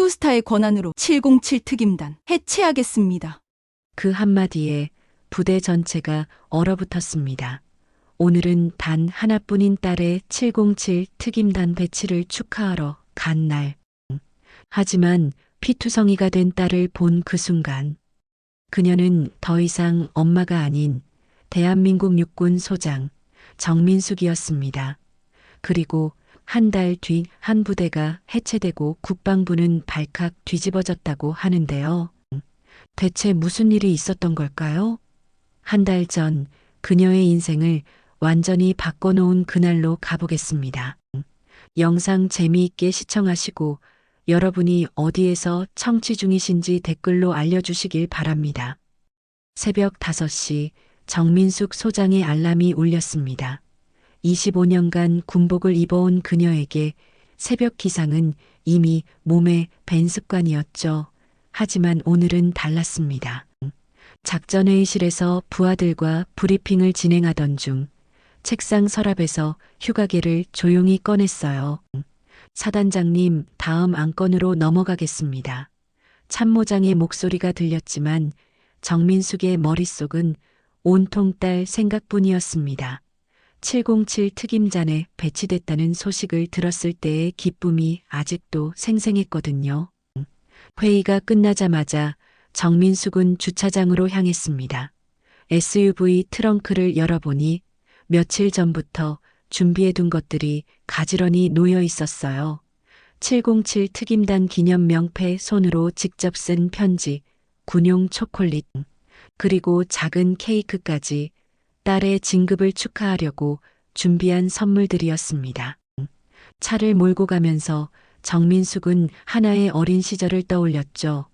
투스타의 권한으로 707 특임단 해체하겠습니다. 그 한마디에 부대 전체가 얼어붙었습니다. 오늘은 단 하나뿐인 딸의 707 특임단 배치를 축하하러 간 날. 하지만 피투성이가 된 딸을 본 그 순간, 그녀는 더 이상 엄마가 아닌 대한민국 육군 소장 정민숙이었습니다. 그리고 한 달 뒤 한 부대가 해체되고 국방부는 발칵 뒤집어졌다고 하는데요. 대체 무슨 일이 있었던 걸까요? 한 달 전 그녀의 인생을 완전히 바꿔놓은 그날로 가보겠습니다. 영상 재미있게 시청하시고 여러분이 어디에서 청취 중이신지 댓글로 알려주시길 바랍니다. 새벽 5시 정민숙 소장의 알람이 울렸습니다. 25년간 군복을 입어온 그녀에게 새벽 기상은 이미 몸에 밴 습관이었죠. 하지만 오늘은 달랐습니다. 작전회의실에서 부하들과 브리핑을 진행하던 중 책상 서랍에서 휴가계를 조용히 꺼냈어요. 사단장님, 다음 안건으로 넘어가겠습니다. 참모장의 목소리가 들렸지만 정민숙의 머릿속은 온통 딸 생각뿐이었습니다. 707 특임단에 배치됐다는 소식을 들었을 때의 기쁨이 아직도 생생했거든요. 회의가 끝나자마자 정민숙은 주차장으로 향했습니다. SUV 트렁크를 열어보니 며칠 전부터 준비해둔 것들이 가지런히 놓여 있었어요. 707 특임단 기념 명패 손으로 직접 쓴 편지, 군용 초콜릿, 그리고 작은 케이크까지 딸의 진급을 축하하려고 준비한 선물들이었습니다. 차를 몰고 가면서 정민숙은 하나의 어린 시절을 떠올렸죠.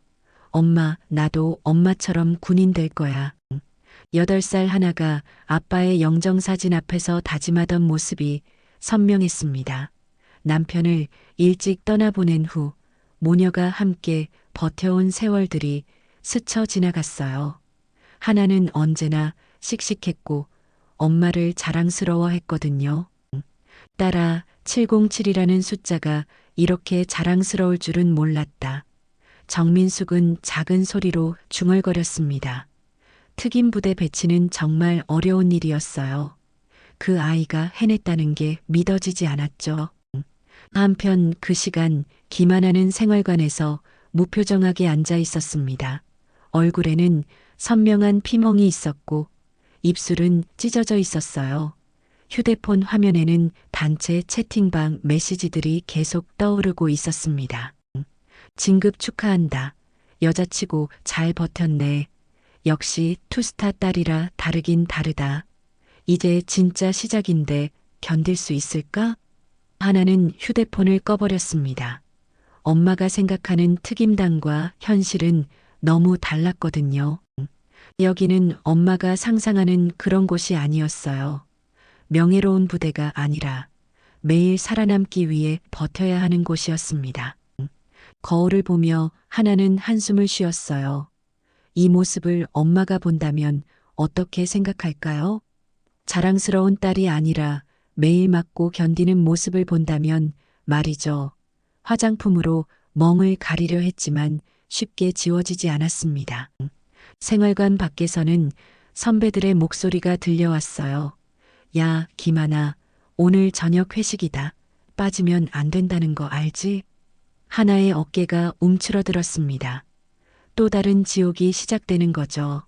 엄마, 나도 엄마처럼 군인 될 거야. 8살 하나가 아빠의 영정사진 앞에서 다짐하던 모습이 선명했습니다. 남편을 일찍 떠나보낸 후 모녀가 함께 버텨온 세월들이 스쳐 지나갔어요. 하나는 언제나 씩씩했고 엄마를 자랑스러워했거든요. 딸아, 707이라는 숫자가 이렇게 자랑스러울 줄은 몰랐다. 정민숙은 작은 소리로 중얼거렸습니다. 특임부대 배치는 정말 어려운 일이었어요. 그 아이가 해냈다는 게 믿어지지 않았죠. 한편 그 시간 김하나는 생활관에서 무표정하게 앉아 있었습니다. 얼굴에는 선명한 피멍이 있었고 입술은 찢어져 있었어요. 휴대폰 화면에는 단체 채팅방 메시지들이 계속 떠오르고 있었습니다. 진급 축하한다. 여자치고 잘 버텼네. 역시 투스타 딸이라 다르긴 다르다. 이제 진짜 시작인데 견딜 수 있을까? 하나는 휴대폰을 꺼버렸습니다. 엄마가 생각하는 특임단과 현실은 너무 달랐거든요. 여기는 엄마가 상상하는 그런 곳이 아니었어요. 명예로운 부대가 아니라 매일 살아남기 위해 버텨야 하는 곳이었습니다. 거울을 보며 하나는 한숨을 쉬었어요. 이 모습을 엄마가 본다면 어떻게 생각할까요? 자랑스러운 딸이 아니라 매일 맞고 견디는 모습을 본다면 말이죠. 화장품으로 멍을 가리려 했지만 쉽게 지워지지 않았습니다. 생활관 밖에서는 선배들의 목소리가 들려왔어요. 야, 김하나, 오늘 저녁 회식이다. 빠지면 안 된다는 거 알지? 하나의 어깨가 움츠러들었습니다. 또 다른 지옥이 시작되는 거죠.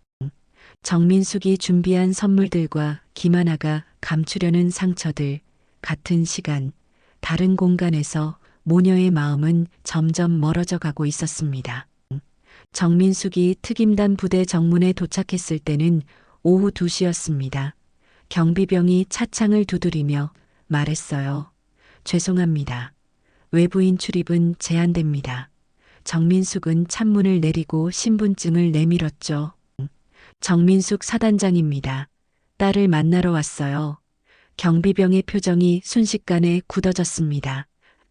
정민숙이 준비한 선물들과 김하나가 감추려는 상처들, 같은 시간, 다른 공간에서 모녀의 마음은 점점 멀어져 가고 있었습니다. 정민숙이 특임단 부대 정문에 도착했을 때는 오후 2시였습니다. 경비병이 차창을 두드리며 말했어요. 죄송합니다. 외부인 출입은 제한됩니다. 정민숙은 창문을 내리고 신분증을 내밀었죠. 정민숙 사단장입니다. 딸을 만나러 왔어요. 경비병의 표정이 순식간에 굳어졌습니다.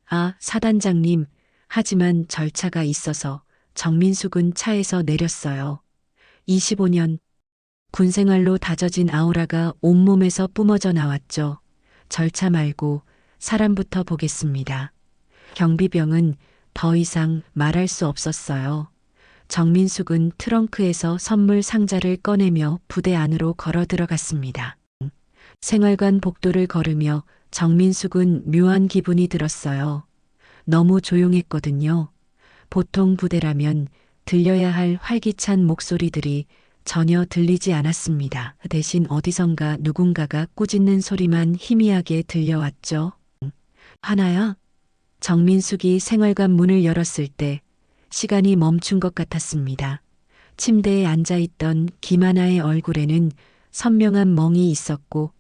아, 사단장님. 하지만 절차가 있어서 정민숙은 차에서 내렸어요. 25년 군생활로 다져진 아우라가 온몸에서 뿜어져 나왔죠. 절차 말고 사람부터 보겠습니다. 경비병은 더 이상 말할 수 없었어요. 정민숙은 트렁크에서 선물 상자를 꺼내며 부대 안으로 걸어 들어갔습니다. 생활관 복도를 걸으며 정민숙은 묘한 기분이 들었어요. 너무 조용했거든요. 보통 부대라면 들려야 할 활기찬 목소리들이 전혀 들리지 않았습니다. 대신 어디선가 누군가가 꾸짖는 소리만 희미하게 들려왔죠. 하나야? 정민숙이 생활관 문을 열었을 때 시간이 멈춘 것 같았습니다. 침대에 앉아있던 김하나의 얼굴에는 선명한 멍이 있었고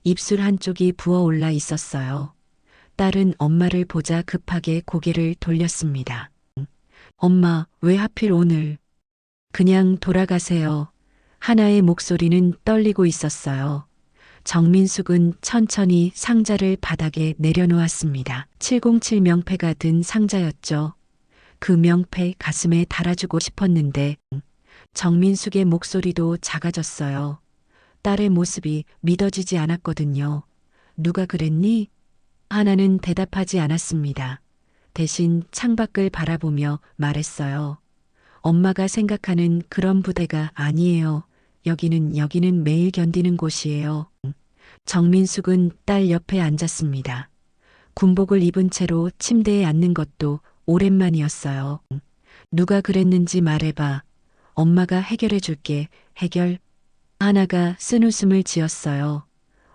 입술 한쪽이 부어올라 있었어요. 딸은 엄마를 보자 급하게 고개를 돌렸습니다. 엄마, 왜 하필 오늘? 그냥 돌아가세요. 하나의 목소리는 떨리고 있었어요. 정민숙은 천천히 상자를 바닥에 내려놓았습니다. 707 명패가 든 상자였죠. 그 명패 가슴에 달아주고 싶었는데 정민숙의 목소리도 작아졌어요. 딸의 모습이 믿어지지 않았거든요. 누가 그랬니? 하나는 대답하지 않았습니다. 대신 창밖을 바라보며 말했어요. 엄마가 생각하는 그런 부대가 아니에요. 여기는 매일 견디는 곳이에요. 정민숙은 딸 옆에 앉았습니다. 군복을 입은 채로 침대에 앉는 것도 오랜만이었어요. 누가 그랬는지 말해봐. 엄마가 해결해 줄게. 해결. 하나가 쓴웃음을 지었어요.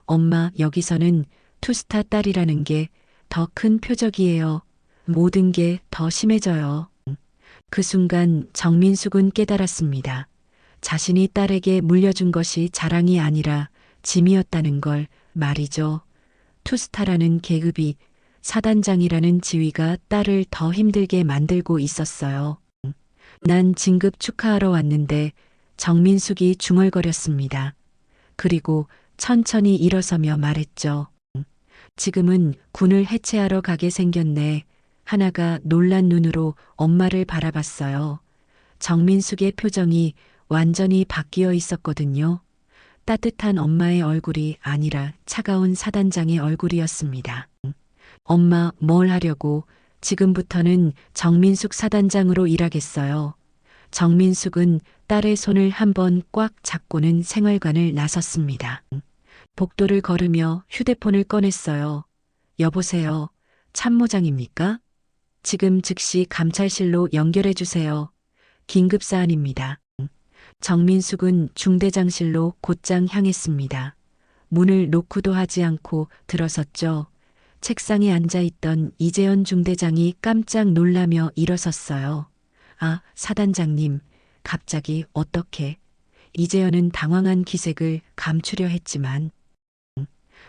엄마, 여기서는 투스타 딸이라는 게 더 큰 표적이에요. 모든 게 더 심해져요. 그 순간 정민숙은 깨달았습니다. 자신이 딸에게 물려준 것이 자랑이 아니라 짐이었다는 걸 말이죠. 투스타라는 계급이, 사단장이라는 지위가 딸을 더 힘들게 만들고 있었어요. 난 진급 축하하러 왔는데 정민숙이 중얼거렸습니다. 그리고 천천히 일어서며 말했죠. 지금은 군을 해체하러 가게 생겼네. 하나가 놀란 눈으로 엄마를 바라봤어요. 정민숙의 표정이 완전히 바뀌어 있었거든요. 따뜻한 엄마의 얼굴이 아니라 차가운 사단장의 얼굴이었습니다. 엄마, 뭘 하려고? 지금부터는 정민숙 사단장으로 일하겠어요. 정민숙은 딸의 손을 한번 꽉 잡고는 생활관을 나섰습니다. 복도를 걸으며 휴대폰을 꺼냈어요. 여보세요. 참모장입니까? 지금 즉시 감찰실로 연결해 주세요. 긴급 사안입니다. 정민숙은 중대장실로 곧장 향했습니다. 문을 노크도 하지 않고 들어섰죠. 책상에 앉아있던 이재현 중대장이 깜짝 놀라며 일어섰어요. 아, 사단장님, 갑자기 어떻게? 이재현은 당황한 기색을 감추려 했지만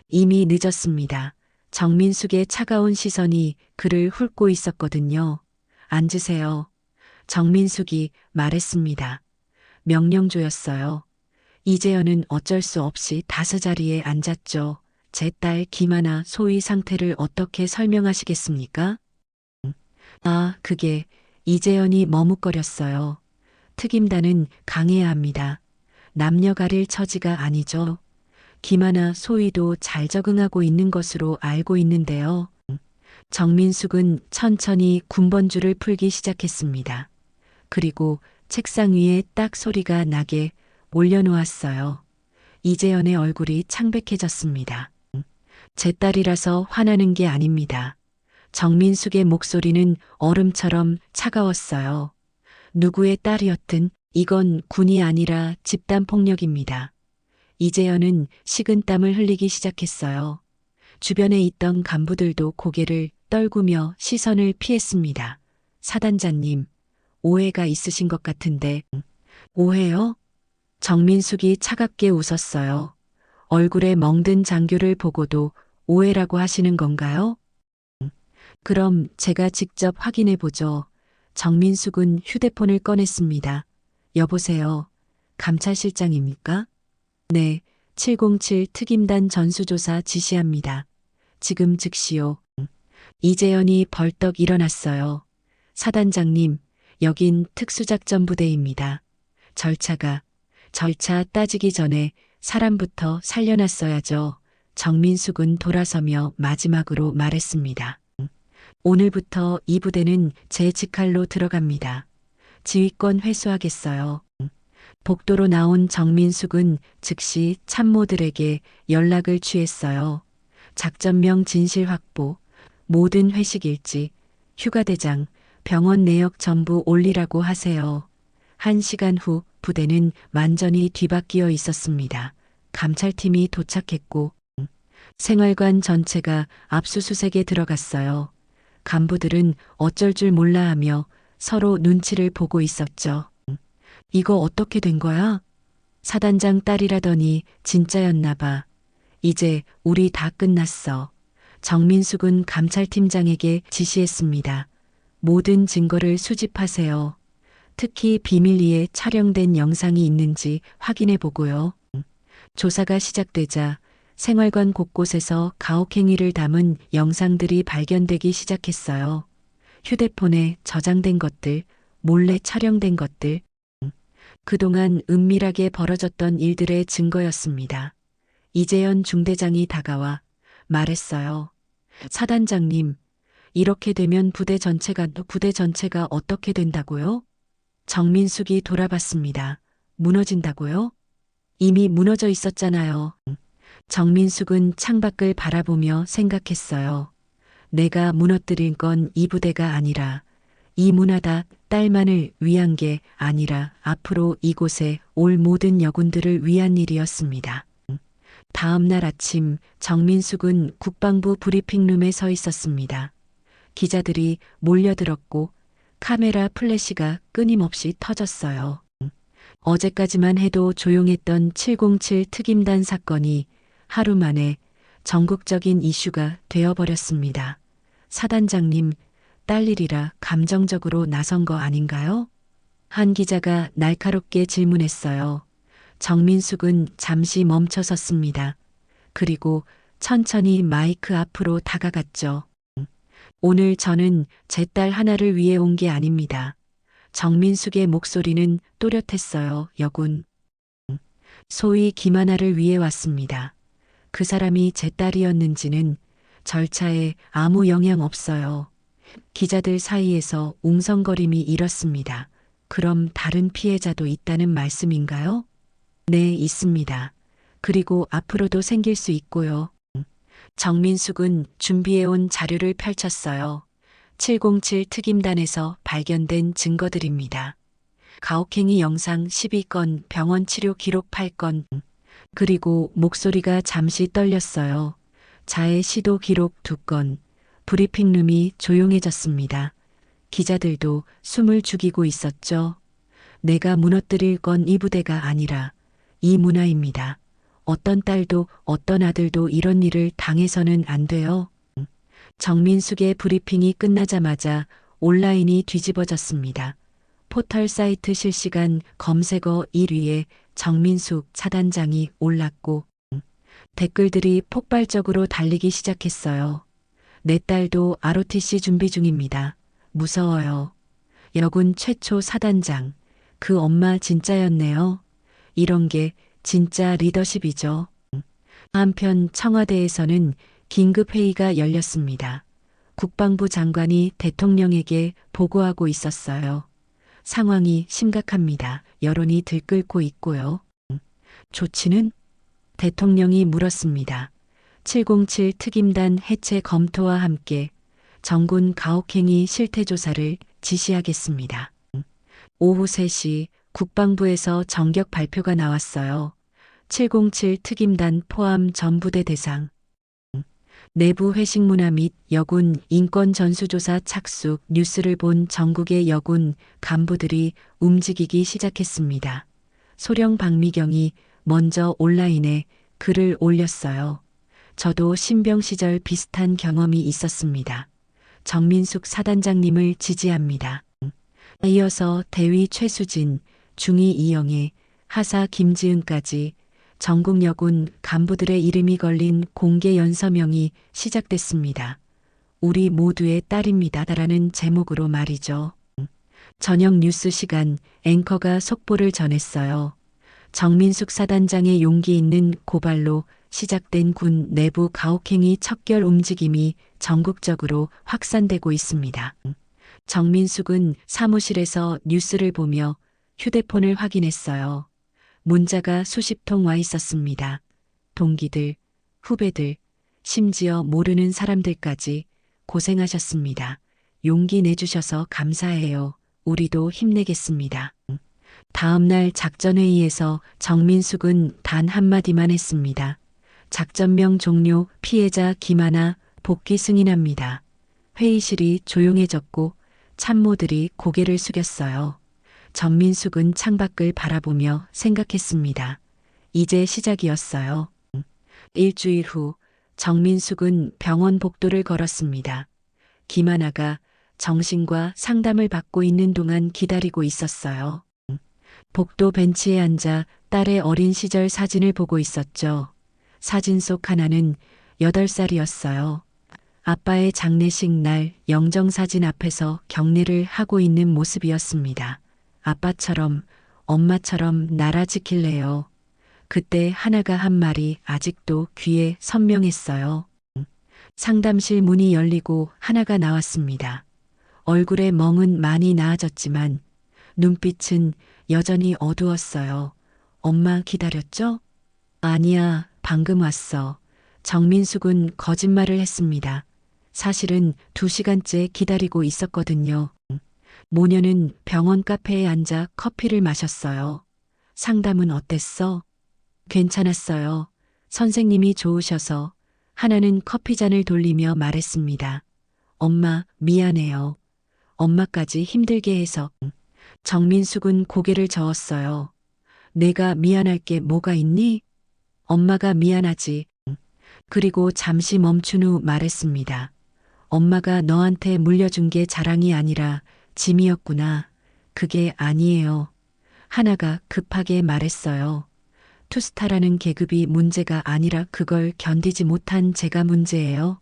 이미 늦었습니다. 정민숙의 차가운 시선이 그를 훑고 있었거든요. 앉으세요. 정민숙이 말했습니다. 명령조였어요. 이재현은 어쩔 수 없이 다스자리에 앉았죠. 제 딸 김하나 소위 상태를 어떻게 설명하시겠습니까? 아, 그게 이재현이 머뭇거렸어요. 특임단은 강해야 합니다. 남녀 가릴 처지가 아니죠. 김하나 소위도 잘 적응하고 있는 것으로 알고 있는데요. 정민숙은 천천히 군번줄을 풀기 시작했습니다. 그리고 책상 위에 딱 소리가 나게 올려놓았어요. 이재현의 얼굴이 창백해졌습니다. 제 딸이라서 화나는 게 아닙니다. 정민숙의 목소리는 얼음처럼 차가웠어요. 누구의 딸이었든 이건 군이 아니라 집단폭력입니다. 이재현은 식은땀을 흘리기 시작했어요. 주변에 있던 간부들도 고개를 떨구며 시선을 피했습니다. 사단장님, 오해가 있으신 것 같은데. 오해요? 정민숙이 차갑게 웃었어요. 얼굴에 멍든 장교를 보고도 오해라고 하시는 건가요? 그럼 제가 직접 확인해 보죠. 정민숙은 휴대폰을 꺼냈습니다. 여보세요. 감찰실장입니까? 네, 707 특임단 전수조사 지시합니다. 지금 즉시요. 이재현이 벌떡 일어났어요. 사단장님, 여긴 특수작전부대입니다. 절차 따지기 전에 사람부터 살려놨어야죠. 정민숙은 돌아서며 마지막으로 말했습니다. 오늘부터 이 부대는 제 직할로 들어갑니다. 지휘권 회수하겠어요. 복도로 나온 정민숙은 즉시 참모들에게 연락을 취했어요. 작전명 진실 확보, 모든 회식 일지, 휴가대장, 병원 내역 전부 올리라고 하세요. 1시간 후 부대는 완전히 뒤바뀌어 있었습니다. 감찰팀이 도착했고 생활관 전체가 압수수색에 들어갔어요. 간부들은 어쩔 줄 몰라 하며 서로 눈치를 보고 있었죠. 이거 어떻게 된 거야? 사단장 딸이라더니 진짜였나 봐. 이제 우리 다 끝났어. 정민숙은 감찰팀장에게 지시했습니다. 모든 증거를 수집하세요. 특히 비밀리에 촬영된 영상이 있는지 확인해 보고요. 조사가 시작되자 생활관 곳곳에서 가혹행위를 담은 영상들이 발견되기 시작했어요. 휴대폰에 저장된 것들, 몰래 촬영된 것들, 그동안 은밀하게 벌어졌던 일들의 증거였습니다. 이재현 중대장이 다가와 말했어요. 사단장님, 이렇게 되면 부대 전체가 어떻게 된다고요? 정민숙이 돌아봤습니다. 무너진다고요? 이미 무너져 있었잖아요. 정민숙은 창밖을 바라보며 생각했어요. 내가 무너뜨린 건 이 부대가 아니라 이 문화다 딸만을 위한 게 아니라 앞으로 이곳에 올 모든 여군들을 위한 일이었습니다. 다음 날 아침 정민숙은 국방부 브리핑룸에 서 있었습니다. 기자들이 몰려들었고 카메라 플래시가 끊임없이 터졌어요. 어제까지만 해도 조용했던 707 특임단 사건이 하루 만에 전국적인 이슈가 되어버렸습니다. 사단장님, 딸 일이라 감정적으로 나선 거 아닌가요? 한 기자가 날카롭게 질문했어요. 정민숙은 잠시 멈춰섰습니다. 그리고 천천히 마이크 앞으로 다가갔죠. 오늘 저는 제 딸 하나를 위해 온 게 아닙니다. 정민숙의 목소리는 또렷했어요. 여군. 소위 김하나를 위해 왔습니다. 그 사람이 제 딸이었는지는 절차에 아무 영향 없어요. 기자들 사이에서 웅성거림이 일었습니다. 그럼 다른 피해자도 있다는 말씀인가요? 네, 있습니다. 그리고 앞으로도 생길 수 있고요. 정민숙은 준비해온 자료를 펼쳤어요. 707 특임단에서 발견된 증거들입니다. 가혹행위 영상 12건, 병원 치료 기록 8건, 그리고 목소리가 잠시 떨렸어요. 자해 시도 기록 2건, 브리핑룸이 조용해졌습니다. 기자들도 숨을 죽이고 있었죠. 내가 무너뜨릴 건 이 부대가 아니라 이 문화입니다. 어떤 딸도 어떤 아들도 이런 일을 당해서는 안 돼요. 정민숙의 브리핑이 끝나자마자 온라인이 뒤집어졌습니다. 포털 사이트 실시간 검색어 1위에 정민숙 사단장이 올랐고 댓글들이 폭발적으로 달리기 시작했어요. 내 딸도 ROTC 준비 중입니다. 무서워요. 여군 최초 사단장. 그 엄마 진짜였네요. 이런 게 진짜 리더십이죠. 한편 청와대에서는 긴급회의가 열렸습니다. 국방부 장관이 대통령에게 보고하고 있었어요. 상황이 심각합니다. 여론이 들끓고 있고요. 조치는? 대통령이 물었습니다. 707 특임단 해체 검토와 함께 정군 가혹행위 실태조사를 지시하겠습니다. 오후 3시 국방부에서 전격 발표가 나왔어요. 707 특임단 포함 전부대 대상. 내부 회식 문화 및 여군 인권 전수조사 착수 뉴스를 본 전국의 여군 간부들이 움직이기 시작했습니다. 소령 박미경이 먼저 온라인에 글을 올렸어요. 저도 신병 시절 비슷한 경험이 있었습니다. 정민숙 사단장님을 지지합니다. 이어서 대위 최수진, 중위 이영애, 하사 김지은까지 전국 여군 간부들의 이름이 걸린 공개 연서명이 시작됐습니다. 우리 모두의 딸입니다라는 제목으로 말이죠. 저녁 뉴스 시간 앵커가 속보를 전했어요. 정민숙 사단장의 용기 있는 고발로 시작된 군 내부 가혹행위 척결 움직임이 전국적으로 확산되고 있습니다. 정민숙은 사무실에서 뉴스를 보며 휴대폰을 확인했어요. 문자가 수십 통 와 있었습니다. 동기들, 후배들, 심지어 모르는 사람들까지 고생하셨습니다. 용기 내주셔서 감사해요. 우리도 힘내겠습니다. 다음날 작전회의에서 정민숙은 단 한마디만 했습니다. 작전명 종료, 피해자 김하나 복귀 승인합니다. 회의실이 조용해졌고 참모들이 고개를 숙였어요. 정민숙은 창밖을 바라보며 생각했습니다. 이제 시작이었어요. 일주일 후 정민숙은 병원 복도를 걸었습니다. 김하나가 정신과 상담을 받고 있는 동안 기다리고 있었어요. 복도 벤치에 앉아 딸의 어린 시절 사진을 보고 있었죠. 사진 속 하나는 8살이었어요. 아빠의 장례식 날 영정사진 앞에서 경례를 하고 있는 모습이었습니다. 아빠처럼, 엄마처럼 나라 지킬래요. 그때 하나가 한 말이 아직도 귀에 선명했어요. 상담실 문이 열리고 하나가 나왔습니다. 얼굴의 멍은 많이 나아졌지만 눈빛은 여전히 어두웠어요. 엄마 기다렸죠? 아니야, 방금 왔어. 정민숙은 거짓말을 했습니다. 사실은 2시간째 기다리고 있었거든요. 모녀는 병원 카페에 앉아 커피를 마셨어요. 상담은 어땠어? 괜찮았어요. 선생님이 좋으셔서. 하나는 커피잔을 돌리며 말했습니다. 엄마, 미안해요. 엄마까지 힘들게 해서. 정민숙은 고개를 저었어요. 내가 미안할 게 뭐가 있니? 엄마가 미안하지. 그리고 잠시 멈춘 후 말했습니다. 엄마가 너한테 물려준 게 자랑이 아니라 짐이었구나. 그게 아니에요. 하나가 급하게 말했어요. 투스타라는 계급이 문제가 아니라 그걸 견디지 못한 제가 문제예요.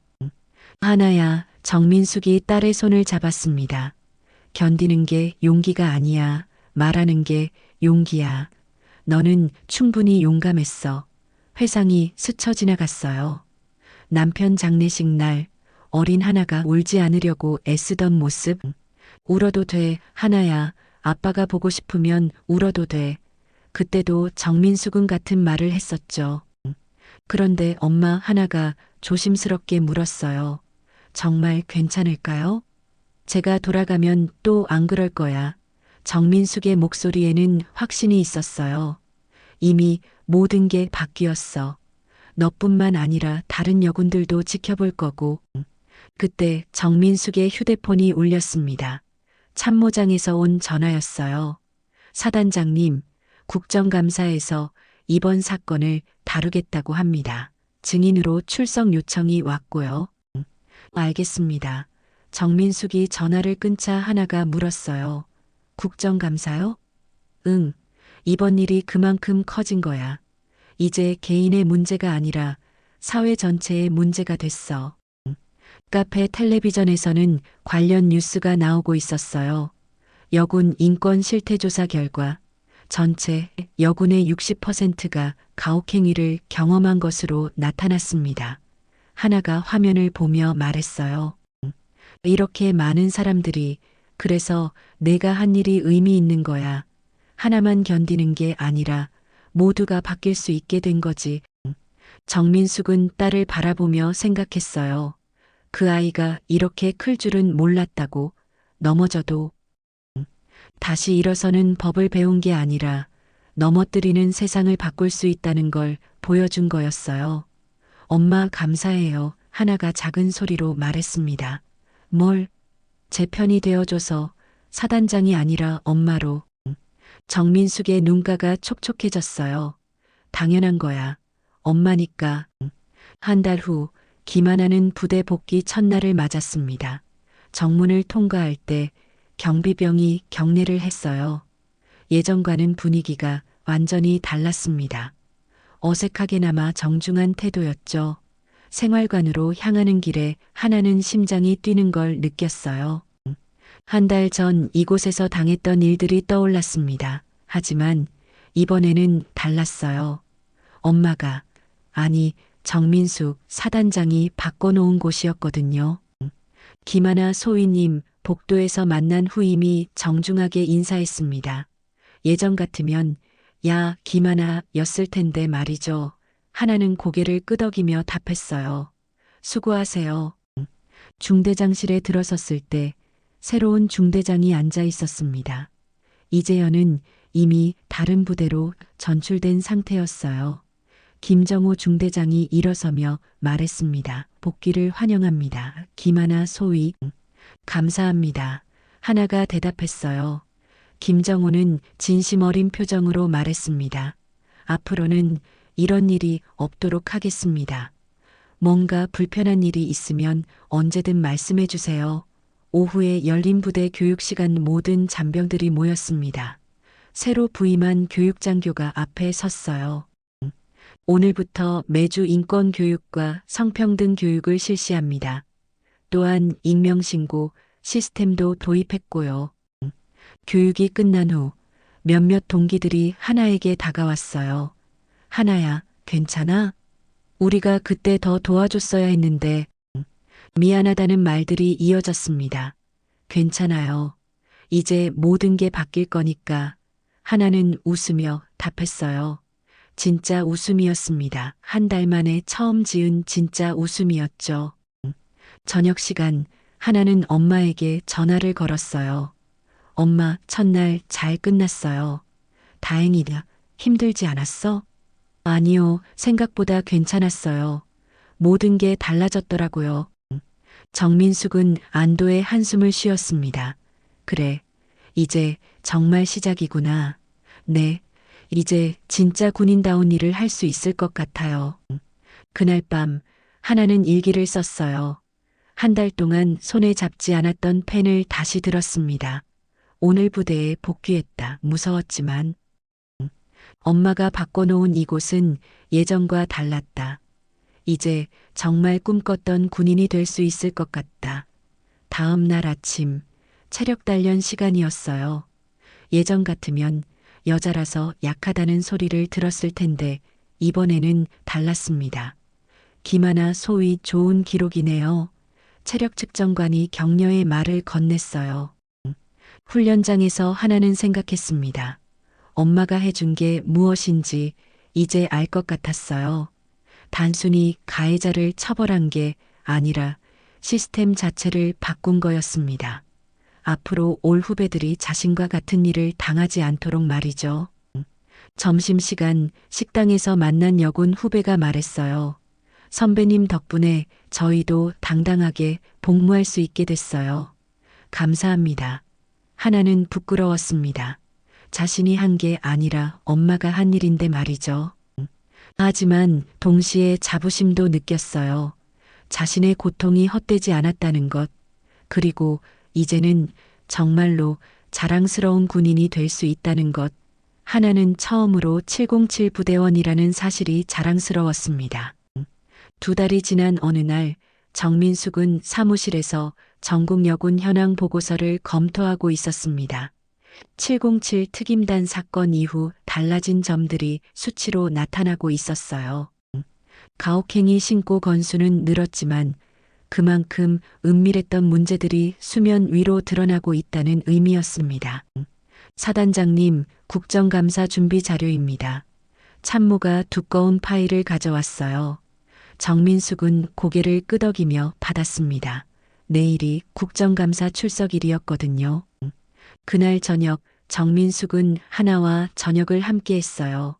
하나야, 정민숙이 딸의 손을 잡았습니다. 견디는 게 용기가 아니야. 말하는 게 용기야. 너는 충분히 용감했어. 회상이 스쳐 지나갔어요. 남편 장례식 날 어린 하나가 울지 않으려고 애쓰던 모습. 울어도 돼, 하나야. 아빠가 보고 싶으면 울어도 돼. 그때도 정민숙은 같은 말을 했었죠. 그런데 엄마 하나가 조심스럽게 물었어요. 정말 괜찮을까요? 제가 돌아가면 또 안 그럴 거야. 정민숙의 목소리에는 확신이 있었어요. 이미 모든 게 바뀌었어. 너뿐만 아니라 다른 여군들도 지켜볼 거고. 그때 정민숙의 휴대폰이 울렸습니다. 참모장에서 온 전화였어요. 사단장님, 국정감사에서 이번 사건을 다루겠다고 합니다. 증인으로 출석 요청이 왔고요. 알겠습니다. 정민숙이 전화를 끊자 하나가 물었어요. 국정감사요? 응. 이번 일이 그만큼 커진 거야. 이제 개인의 문제가 아니라 사회 전체의 문제가 됐어. 카페 텔레비전에서는 관련 뉴스가 나오고 있었어요. 여군 인권 실태조사 결과 전체 여군의 60%가 가혹행위를 경험한 것으로 나타났습니다. 하나가 화면을 보며 말했어요. 이렇게 많은 사람들이 그래서 내가 한 일이 의미 있는 거야. 하나만 견디는 게 아니라 모두가 바뀔 수 있게 된 거지. 정민숙은 딸을 바라보며 생각했어요. 그 아이가 이렇게 클 줄은 몰랐다고. 넘어져도 다시 일어서는 법을 배운 게 아니라 넘어뜨리는 세상을 바꿀 수 있다는 걸 보여준 거였어요. 엄마 감사해요. 하나가 작은 소리로 말했습니다. 뭘? 제 편이 되어줘서. 사단장이 아니라 엄마로. 정민숙의 눈가가 촉촉해졌어요. 당연한 거야. 엄마니까. 한 달 후 김하나는 부대 복귀 첫날을 맞았습니다. 정문을 통과할 때 경비병이 경례를 했어요. 예전과는 분위기가 완전히 달랐습니다. 어색하게나마 정중한 태도였죠. 생활관으로 향하는 길에 하나는 심장이 뛰는 걸 느꼈어요. 한 달 전 이곳에서 당했던 일들이 떠올랐습니다. 하지만 이번에는 달랐어요. 엄마가, 아니, 정민숙 사단장이 바꿔놓은 곳이었거든요. 김하나 소위님 복도에서 만난 후 이미 정중하게 인사했습니다. 예전 같으면 야 김하나 였을 텐데 말이죠. 하나는 고개를 끄덕이며 답했어요. 수고하세요. 중대장실에 들어섰을 때 새로운 중대장이 앉아 있었습니다. 이재현은 이미 다른 부대로 전출된 상태였어요. 김정호 중대장이 일어서며 말했습니다. 복귀를 환영합니다. 김하나 소위. 감사합니다. 하나가 대답했어요. 김정호는 진심 어린 표정으로 말했습니다. 앞으로는 이런 일이 없도록 하겠습니다. 뭔가 불편한 일이 있으면 언제든 말씀해 주세요. 오후에 열린 부대 교육 시간 모든 잔병들이 모였습니다. 새로 부임한 교육장교가 앞에 섰어요. 오늘부터 매주 인권 교육과 성평등 교육을 실시합니다. 또한 익명신고 시스템도 도입했고요. 교육이 끝난 후 몇몇 동기들이 하나에게 다가왔어요. 하나야, 괜찮아? 우리가 그때 더 도와줬어야 했는데 미안하다는 말들이 이어졌습니다. 괜찮아요. 이제 모든 게 바뀔 거니까. 하나는 웃으며 답했어요. 진짜 웃음이었습니다. 한 달 만에 처음 지은 진짜 웃음이었죠. 저녁 시간 하나는 엄마에게 전화를 걸었어요. 엄마, 첫날 잘 끝났어요. 다행이다. 힘들지 않았어? 아니요, 생각보다 괜찮았어요. 모든 게 달라졌더라고요. 정민숙은 안도의 한숨을 쉬었습니다. 그래, 이제 정말 시작이구나. 네, 이제 진짜 군인다운 일을 할 수 있을 것 같아요. 그날 밤 하나는 일기를 썼어요. 한 달 동안 손에 잡지 않았던 펜을 다시 들었습니다. 오늘 부대에 복귀했다. 무서웠지만 엄마가 바꿔놓은 이곳은 예전과 달랐다. 이제 정말 꿈꿨던 군인이 될 수 있을 것 같다. 다음 날 아침 체력 단련 시간이었어요. 예전 같으면 여자라서 약하다는 소리를 들었을 텐데 이번에는 달랐습니다. 김하나 소위 좋은 기록이네요. 체력 측정관이 격려의 말을 건넸어요. 훈련장에서 하나는 생각했습니다. 엄마가 해준 게 무엇인지 이제 알 것 같았어요. 단순히 가해자를 처벌한 게 아니라 시스템 자체를 바꾼 거였습니다. 앞으로 올 후배들이 자신과 같은 일을 당하지 않도록 말이죠. 점심시간 식당에서 만난 여군 후배가 말했어요. 선배님 덕분에 저희도 당당하게 복무할 수 있게 됐어요. 감사합니다. 하나는 부끄러웠습니다. 자신이 한 게 아니라 엄마가 한 일인데 말이죠. 하지만 동시에 자부심도 느꼈어요. 자신의 고통이 헛되지 않았다는 것, 그리고 이제는 정말로 자랑스러운 군인이 될 수 있다는 것. 하나는 처음으로 707 부대원이라는 사실이 자랑스러웠습니다. 2달이 지난 어느 날 정민숙은 사무실에서 전국 여군 현황 보고서를 검토하고 있었습니다. 707 특임단 사건 이후 달라진 점들이 수치로 나타나고 있었어요. 가혹행위 신고 건수는 늘었지만 그만큼 은밀했던 문제들이 수면 위로 드러나고 있다는 의미였습니다. 사단장님, 국정감사 준비 자료입니다. 참모가 두꺼운 파일을 가져왔어요. 정민숙은 고개를 끄덕이며 받았습니다. 내일이 국정감사 출석일이었거든요. 그날 저녁 정민숙은 하나와 저녁을 함께 했어요.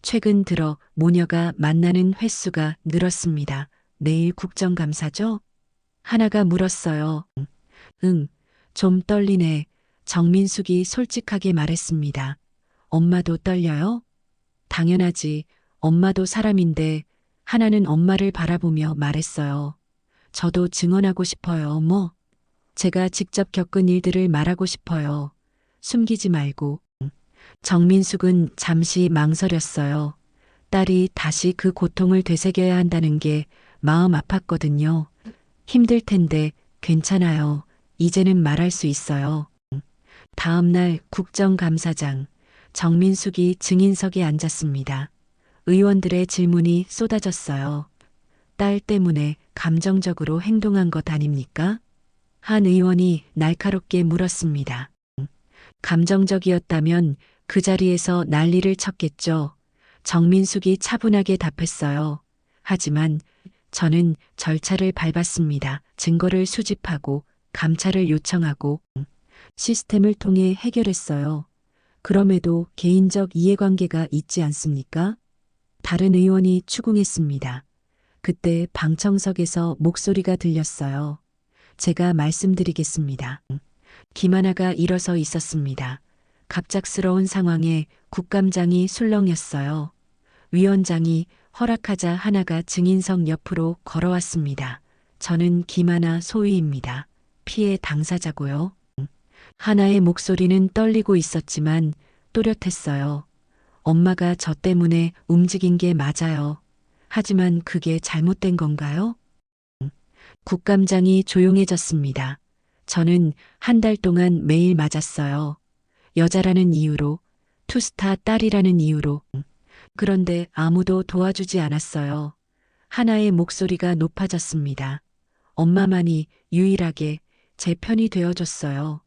최근 들어 모녀가 만나는 횟수가 늘었습니다. 내일 국정감사죠? 하나가 물었어요. 응, 좀 떨리네. 정민숙이 솔직하게 말했습니다. 엄마도 떨려요? 당연하지. 엄마도 사람인데. 하나는 엄마를 바라보며 말했어요. 저도 증언하고 싶어요, 뭐. 제가 직접 겪은 일들을 말하고 싶어요. 숨기지 말고. 정민숙은 잠시 망설였어요. 딸이 다시 그 고통을 되새겨야 한다는 게 마음 아팠거든요. 힘들 텐데 괜찮아요. 이제는 말할 수 있어요. 다음 날 국정감사장, 정민숙이 증인석에 앉았습니다. 의원들의 질문이 쏟아졌어요. 딸 때문에 감정적으로 행동한 것 아닙니까? 한 의원이 날카롭게 물었습니다. 감정적이었다면 그 자리에서 난리를 쳤겠죠. 정민숙이 차분하게 답했어요. 하지만 저는 절차를 밟았습니다. 증거를 수집하고 감찰을 요청하고 시스템을 통해 해결했어요. 그럼에도 개인적 이해관계가 있지 않습니까? 다른 의원이 추궁했습니다. 그때 방청석에서 목소리가 들렸어요. 제가 말씀드리겠습니다. 김하나가 일어서 있었습니다. 갑작스러운 상황에 국감장이 술렁였어요. 위원장이 허락하자 하나가 증인석 옆으로 걸어왔습니다. 저는 김하나 소위입니다. 피해 당사자고요. 하나의 목소리는 떨리고 있었지만 또렷했어요. 엄마가 저 때문에 움직인 게 맞아요. 하지만 그게 잘못된 건가요? 국감장이 조용해졌습니다. 저는 한 달 동안 매일 맞았어요. 여자라는 이유로, 투스타 딸이라는 이유로. 그런데 아무도 도와주지 않았어요. 하나의 목소리가 높아졌습니다. 엄마만이 유일하게 제 편이 되어줬어요.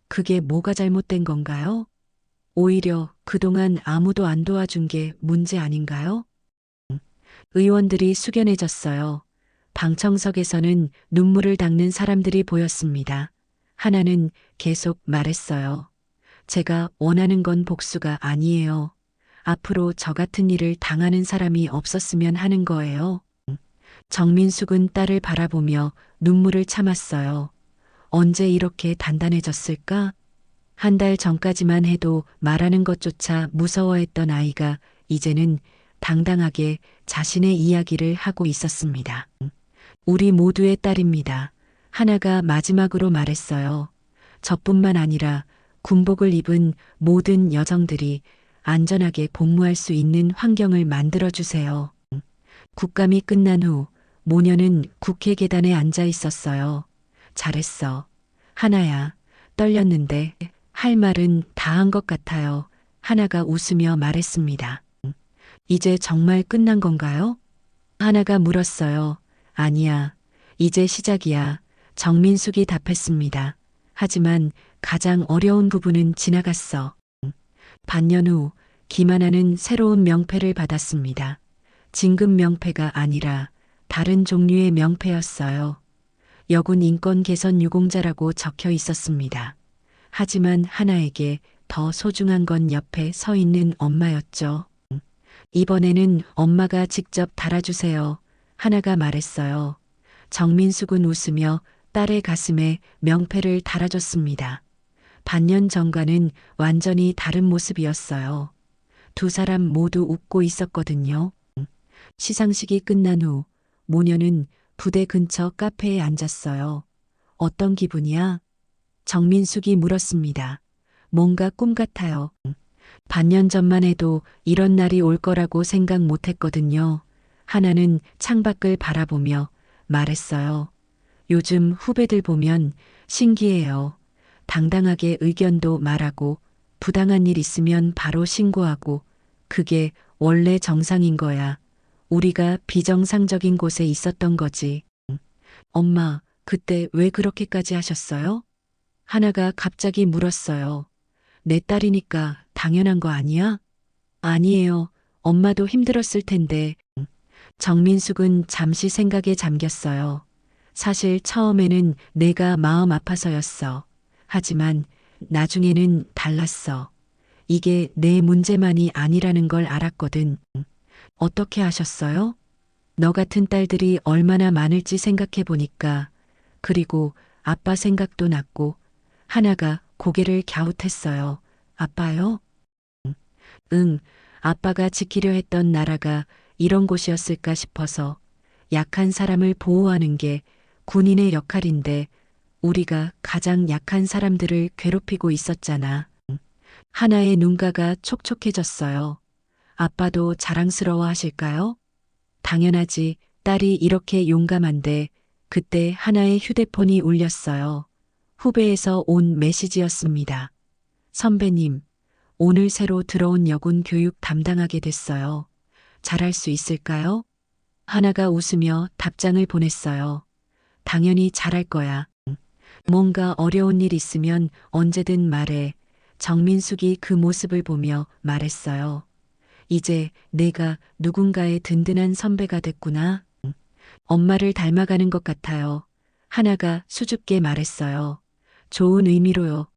그게 뭐가 잘못된 건가요? 오히려 그동안 아무도 안 도와준 게 문제 아닌가요? 의원들이 숙연해졌어요. 방청석에서는 눈물을 닦는 사람들이 보였습니다. 하나는 계속 말했어요. 제가 원하는 건 복수가 아니에요. 앞으로 저 같은 일을 당하는 사람이 없었으면 하는 거예요. 정민숙은 딸을 바라보며 눈물을 참았어요. 언제 이렇게 단단해졌을까? 한 달 전까지만 해도 말하는 것조차 무서워했던 아이가 이제는 당당하게 자신의 이야기를 하고 있었습니다. 우리 모두의 딸입니다. 하나가 마지막으로 말했어요. 저뿐만 아니라 군복을 입은 모든 여성들이 안전하게 복무할 수 있는 환경을 만들어주세요. 국감이 끝난 후 모녀는 국회 계단에 앉아 있었어요. 잘했어. 하나야, 떨렸는데 할 말은 다 한 것 같아요. 하나가 웃으며 말했습니다. 이제 정말 끝난 건가요? 하나가 물었어요. 아니야. 이제 시작이야. 정민숙이 답했습니다. 하지만 가장 어려운 부분은 지나갔어. 반년 후 김하나는 새로운 명패를 받았습니다. 진급 명패가 아니라 다른 종류의 명패였어요. 여군 인권 개선 유공자라고 적혀 있었습니다. 하지만 하나에게 더 소중한 건 옆에 서 있는 엄마였죠. 이번에는 엄마가 직접 달아주세요. 하나가 말했어요. 정민숙은 웃으며 딸의 가슴에 명패를 달아줬습니다. 반년 전과는 완전히 다른 모습이었어요. 두 사람 모두 웃고 있었거든요. 시상식이 끝난 후 모녀는 부대 근처 카페에 앉았어요. 어떤 기분이야? 정민숙이 물었습니다. 뭔가 꿈 같아요. 반년 전만 해도 이런 날이 올 거라고 생각 못 했거든요. 하나는 창밖을 바라보며 말했어요. 요즘 후배들 보면 신기해요. 당당하게 의견도 말하고 부당한 일 있으면 바로 신고하고 그게 원래 정상인 거야. 우리가 비정상적인 곳에 있었던 거지. 엄마, 그때 왜 그렇게까지 하셨어요? 하나가 갑자기 물었어요. 내 딸이니까 당연한 거 아니야? 아니에요. 엄마도 힘들었을 텐데. 정민숙은 잠시 생각에 잠겼어요. 사실 처음에는 내가 마음 아파서였어. 하지만 나중에는 달랐어. 이게 내 문제만이 아니라는 걸 알았거든. 어떻게 하셨어요? 너 같은 딸들이 얼마나 많을지 생각해 보니까. 그리고 아빠 생각도 났고. 하나가 고개를 갸웃했어요. 아빠요? 응, 아빠가 지키려 했던 나라가 이런 곳이었을까 싶어서 약한 사람을 보호하는 게 군인의 역할인데 우리가 가장 약한 사람들을 괴롭히고 있었잖아. 하나의 눈가가 촉촉해졌어요. 아빠도 자랑스러워 하실까요? 당연하지. 딸이 이렇게 용감한데 그때 하나의 휴대폰이 울렸어요. 후배에서 온 메시지였습니다. 선배님, 오늘 새로 들어온 여군 교육 담당하게 됐어요. 잘할 수 있을까요? 하나가 웃으며 답장을 보냈어요. 당연히 잘할 거야. 뭔가 어려운 일 있으면 언제든 말해. 정민숙이 그 모습을 보며 말했어요. 이제 내가 누군가의 든든한 선배가 됐구나. 엄마를 닮아가는 것 같아요. 하나가 수줍게 말했어요. 좋은 의미로요.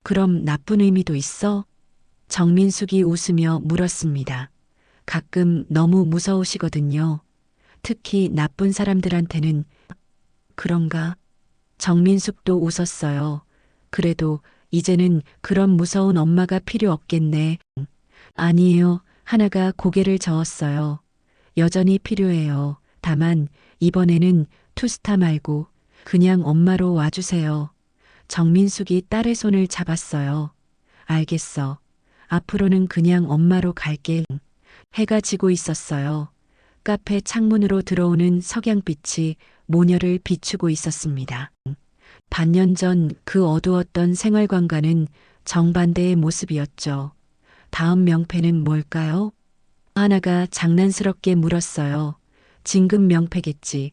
그럼 나쁜 의미도 있어? 정민숙이 웃으며 물었습니다. 가끔 너무 무서우시거든요. 특히 나쁜 사람들한테는. 그런가? 정민숙도 웃었어요. 그래도 이제는 그런 무서운 엄마가 필요 없겠네. 아니에요. 하나가 고개를 저었어요. 여전히 필요해요. 다만 이번에는 투스타 말고 그냥 엄마로 와주세요. 정민숙이 딸의 손을 잡았어요. 알겠어. 앞으로는 그냥 엄마로 갈게. 해가 지고 있었어요. 카페 창문으로 들어오는 석양빛이 모녀를 비추고 있었습니다. 반년 전 그 어두웠던 생활관과는 정반대의 모습이었죠. 다음 명패는 뭘까요? 하나가 장난스럽게 물었어요. 진급 명패겠지.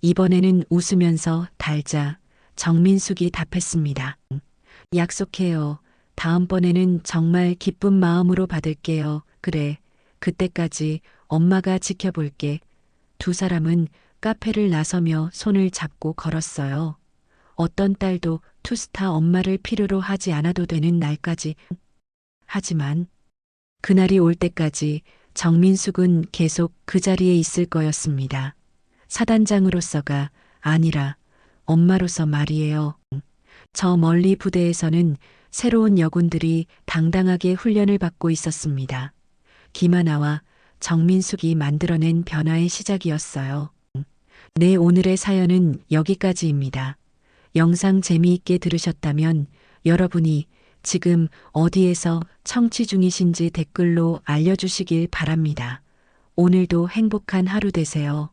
이번에는 웃으면서 달자. 정민숙이 답했습니다. 약속해요. 다음번에는 정말 기쁜 마음으로 받을게요. 그래. 그때까지 엄마가 지켜볼게. 두 사람은 카페를 나서며 손을 잡고 걸었어요. 어떤 딸도 투스타 엄마를 필요로 하지 않아도 되는 날까지. 하지만 그날이 올 때까지 정민숙은 계속 그 자리에 있을 거였습니다. 사단장으로서가 아니라 엄마로서 말이에요. 저 멀리 부대에서는 새로운 여군들이 당당하게 훈련을 받고 있었습니다. 김하나와 정민숙이 만들어낸 변화의 시작이었어요. 네, 오늘의 사연은 여기까지입니다. 영상 재미있게 들으셨다면 여러분이 지금 어디에서 청취 중이신지 댓글로 알려주시길 바랍니다. 오늘도 행복한 하루 되세요.